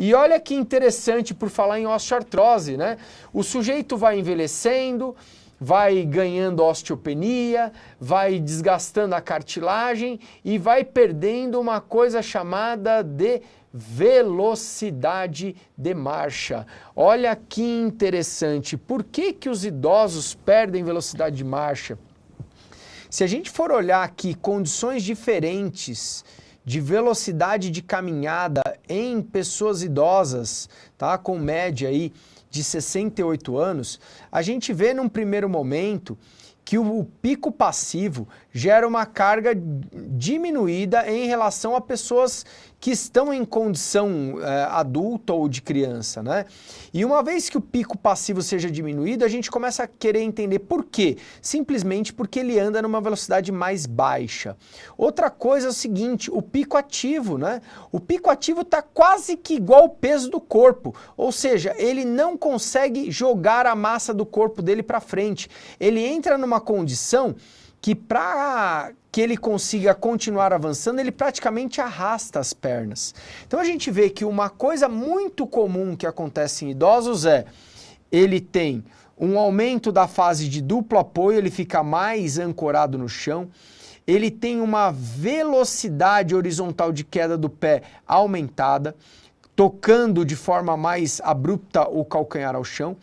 E olha que interessante por falar em osteoartrose, né? O sujeito vai envelhecendo, vai ganhando osteopenia, vai desgastando a cartilagem e vai perdendo uma coisa chamada de velocidade de marcha. Olha que interessante. Por que que os idosos perdem velocidade de marcha? Se a gente for olhar aqui condições diferentes de velocidade de caminhada em pessoas idosas, tá? Com média aí de 68 anos, a gente vê num primeiro momento que o pico passivo gera uma carga diminuída em relação a pessoas que estão em condição adulta ou de criança, né? E uma vez que o pico passivo seja diminuído, a gente começa a querer entender por quê. Simplesmente porque ele anda numa velocidade mais baixa. Outra coisa é o seguinte, o pico ativo, né? O pico ativo está quase que igual ao peso do corpo, ou seja, ele não consegue jogar a massa do corpo dele para frente. Ele entra numa condição que para que ele consiga continuar avançando, ele praticamente arrasta as pernas. Então a gente vê que uma coisa muito comum que acontece em idosos é, ele tem um aumento da fase de duplo apoio, ele fica mais ancorado no chão, ele tem uma velocidade horizontal de queda do pé aumentada, tocando de forma mais abrupta o calcanhar ao chão.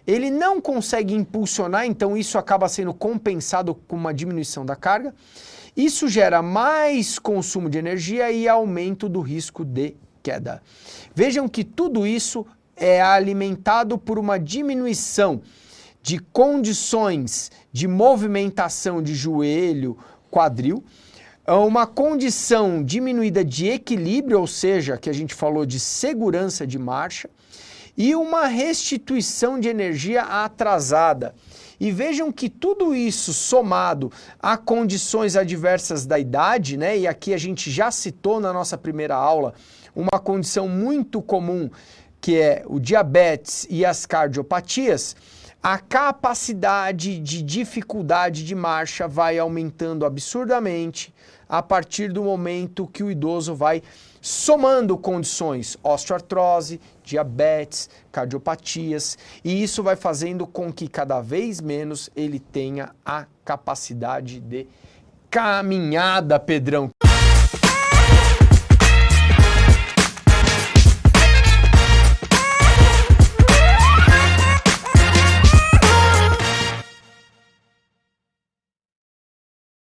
Ele não consegue impulsionar, então isso acaba sendo compensado com uma diminuição da carga. Isso gera mais consumo de energia e aumento do risco de queda. Vejam que tudo isso é alimentado por uma diminuição de condições de movimentação de joelho, quadril, uma condição diminuída de equilíbrio, ou seja, que a gente falou de segurança de marcha, e uma restituição de energia atrasada. E vejam que tudo isso somado a condições adversas da idade, né? E aqui a gente já citou na nossa primeira aula uma condição muito comum que é o diabetes e as cardiopatias, a capacidade de dificuldade de marcha vai aumentando absurdamente a partir do momento que o idoso vai somando condições, osteoartrose, diabetes, cardiopatias, e isso vai fazendo com que cada vez menos ele tenha a capacidade de caminhada, Pedrão.